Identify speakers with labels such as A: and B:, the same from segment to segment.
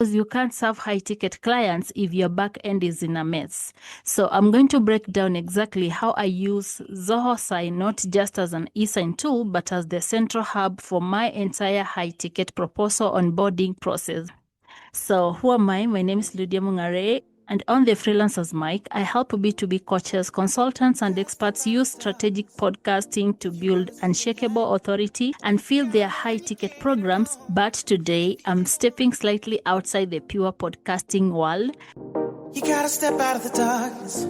A: Because you can't serve high-ticket clients if your back end is in a mess. So I'm going to break down exactly how I use Zoho Sign not just as an e-sign tool, but as the central hub for my entire high-ticket proposal onboarding process. So who am I? My name is Ludiah Mong'are. And on the Freelancers Mic, I help B2B coaches, consultants, and experts use strategic podcasting to build unshakable authority and fill their high-ticket programs. But today, I'm stepping slightly outside the pure podcasting world. You gotta step out of the darkness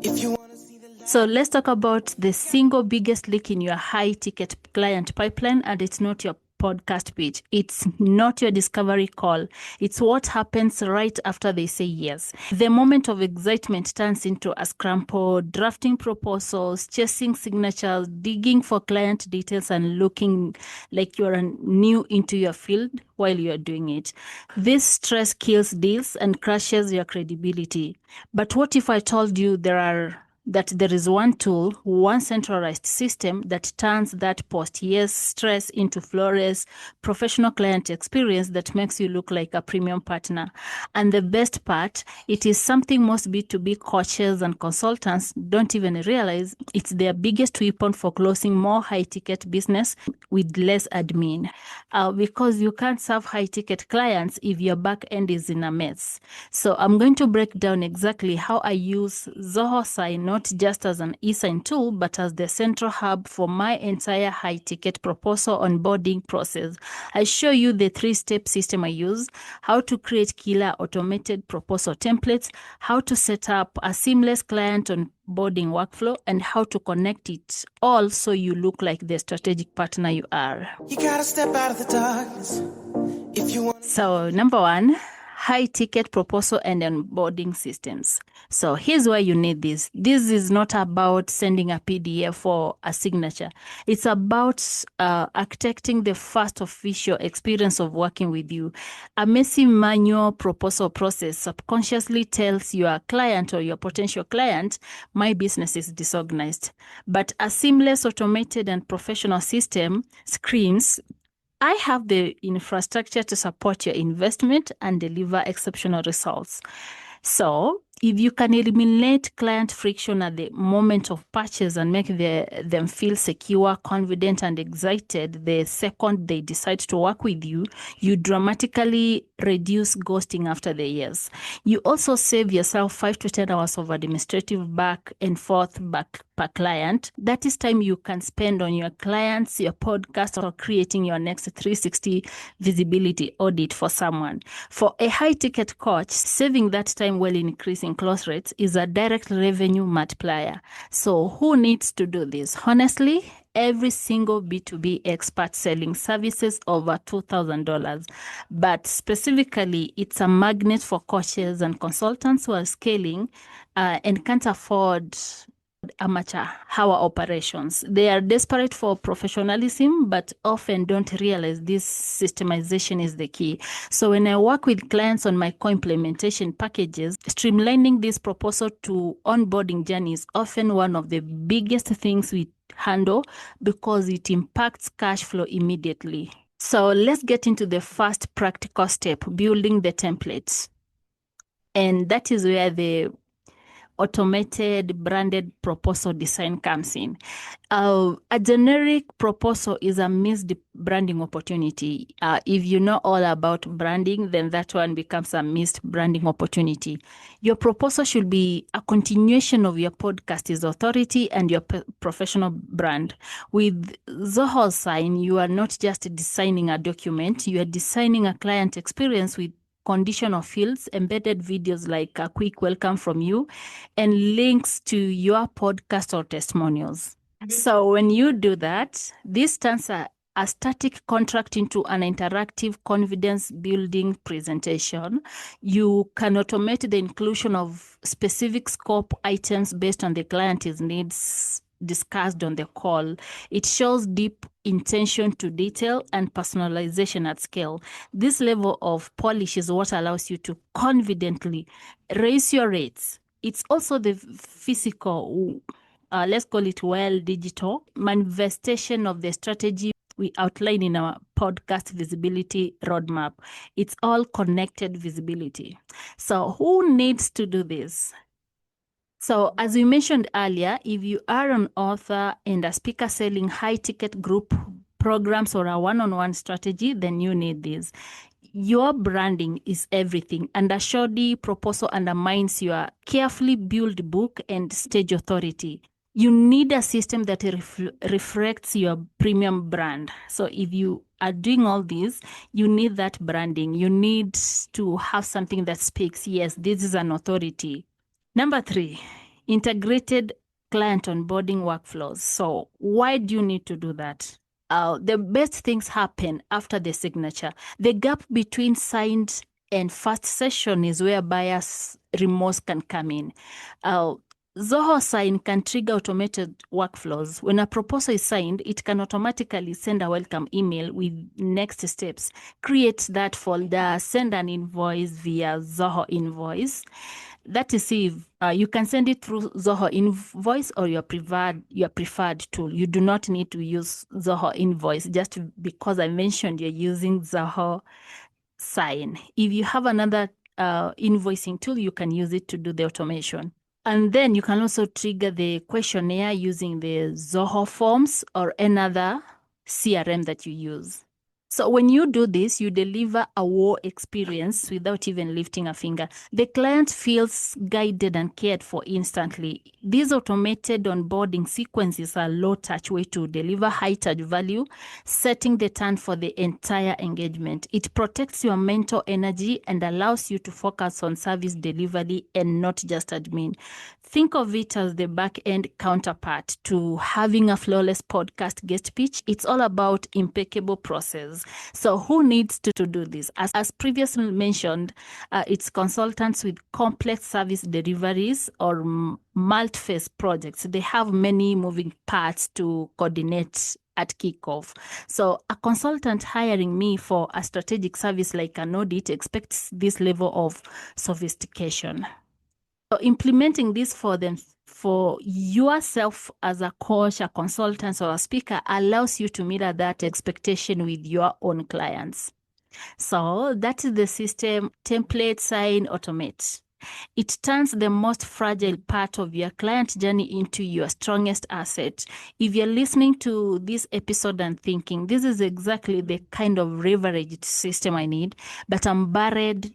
A: if you want to see the light. So let's talk about the single biggest leak in your high-ticket client pipeline, and it's not your podcast pitch. It's not your discovery call. It's what happens right after they say yes. The moment of excitement turns into a scramble, drafting proposals, chasing signatures, digging for client details, and looking like you're new into your field while you're doing it. This stress kills deals and crushes your credibility. But what if I told you that there is one tool, one centralized system that turns that post-yes stress into flawless professional client experience that makes you look like a premium partner? And the best part, it is something most B2B coaches and consultants don't even realize. It's their biggest weapon for closing more high-ticket business with less admin. Because you can't serve high-ticket clients if your back end is in a mess. So I'm going to break down exactly how I use Zoho Sign not just as an e-sign tool, but as the central hub for my entire high-ticket proposal onboarding process. I show you the 3-step system I use, how to create killer automated proposal templates, how to set up a seamless client onboarding workflow, and how to connect it all so you look like the strategic partner you are. You gotta step out of the darkness if you want. So number one, high-ticket proposal and onboarding systems. So here's why you need this. This is not about sending a PDF or a signature. It's about architecting the first official experience of working with you. A messy manual proposal process subconsciously tells your client or your potential client, my business is disorganized. But a seamless, automated, and professional system screams, I have the infrastructure to support your investment and deliver exceptional results. So if you can eliminate client friction at the moment of purchase and make them feel secure, confident, and excited the second they decide to work with you, you dramatically reduce ghosting after the years. You also save yourself 5 to 10 hours of administrative back and forth per client. That is time you can spend on your clients, your podcast, or creating your next 360 visibility audit for someone. For a high-ticket coach, saving that time while increasing close rates is a direct revenue multiplier. So who needs to do this? Honestly, every single B2B expert selling services over $2,000. But specifically, it's a magnet for coaches and consultants who are scaling and can't afford amateur hour operations. They are desperate for professionalism, but often don't realize this systemization is the key. So when I work with clients on my co-implementation packages, streamlining this proposal to onboarding journey is often one of the biggest things we handle because it impacts cash flow immediately. So let's get into the first practical step, building the templates. And that is where the automated branded proposal design comes in. A generic proposal is a missed branding opportunity. If you know all about branding, then that one becomes a missed branding opportunity. Your proposal should be a continuation of your podcast's authority and your professional brand. With Zoho Sign, you are not just designing a document, you are designing a client experience with conditional fields, embedded videos like a quick welcome from you, and links to your podcast or testimonials. So when you do that, this turns a static contract into an interactive confidence-building presentation. You can automate the inclusion of specific scope items based on the client's needs discussed on the call. It shows deep intention to detail and personalization at scale. This level of polish is what allows you to confidently raise your rates. It's also the physical, let's call it digital manifestation of the strategy we outline in our podcast visibility roadmap. It's all connected visibility. So who needs to do this? So as we mentioned earlier, if you are an author and a speaker selling high-ticket group programs or a one-on-one strategy, then you need this. Your branding is everything, and a shoddy proposal undermines your carefully built book and stage authority. You need a system that reflects your premium brand. So if you are doing all this, you need that branding. You need to have something that speaks, yes, this is an authority. Number 3, integrated client onboarding workflows. So why do you need to do that? The best things happen after the signature. The gap between signed and first session is where buyer's remorse can come in. Zoho Sign can trigger automated workflows. When a proposal is signed, it can automatically send a welcome email with next steps. Create that folder, send an invoice via Zoho Invoice. That is if you can send it through Zoho Invoice or your preferred tool. You do not need to use Zoho Invoice just because I mentioned you're using Zoho Sign. If you have another invoicing tool, you can use it to do the automation. And then you can also trigger the questionnaire using the Zoho Forms or another CRM that you use. So when you do this, you deliver a wow experience without even lifting a finger. The client feels guided and cared for instantly. These automated onboarding sequences are low-touch way to deliver high-touch value, setting the tone for the entire engagement. It protects your mental energy and allows you to focus on service delivery and not just admin. Think of it as the back-end counterpart to having a flawless podcast guest pitch. It's all about impeccable process. So who needs to do this? As previously mentioned, it's consultants with complex service deliveries or multi-phase projects. They have many moving parts to coordinate at kickoff. So a consultant hiring me for a strategic service like an audit expects this level of sophistication. So implementing this for them, for yourself as a coach, a consultant, or a speaker allows you to mirror that expectation with your own clients. So that is the system: template, sign, automate. It turns the most fragile part of your client journey into your strongest asset. If you're listening to this episode and thinking, this is exactly the kind of leveraged system I need, but I'm buried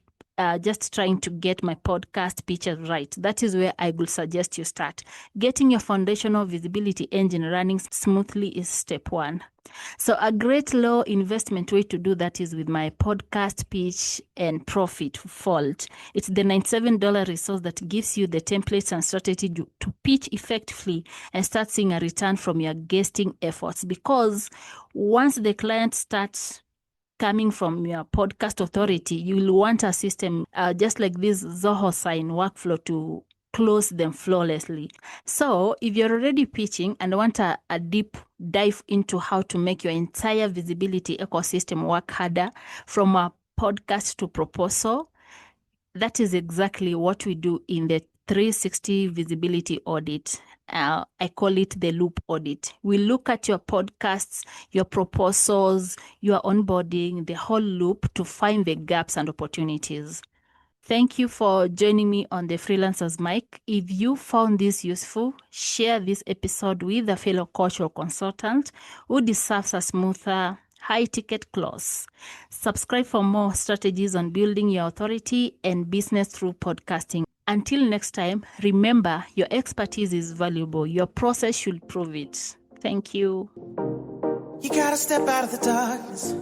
A: just trying to get my podcast pitches right, that is where I would suggest you start. Getting your foundational visibility engine running smoothly is step 1. So a great low investment way to do that is with my podcast pitch and profit vault. It's the $97 resource that gives you the templates and strategy to pitch effectively and start seeing a return from your guesting efforts. Because once the client starts coming from your podcast authority, you will want a system just like this Zoho Sign workflow to close them flawlessly. So if you're already pitching and want a deep dive into how to make your entire visibility ecosystem work harder, from a podcast to proposal, that is exactly what we do in the 360 visibility audit. I call it the loop audit. We look at your podcasts, your proposals, your onboarding, the whole loop to find the gaps and opportunities. Thank you for joining me on the Freelancer's Mic. If you found this useful, share this episode with a fellow coach or consultant who deserves a smoother, high-ticket close. Subscribe for more strategies on building your authority and business through podcasting. Until next time, remember, your expertise is valuable. Your process should prove it. Thank you.
B: You gotta step out of the darkness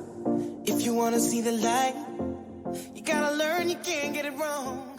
B: if you wanna see the light. You gotta learn you can't get it wrong.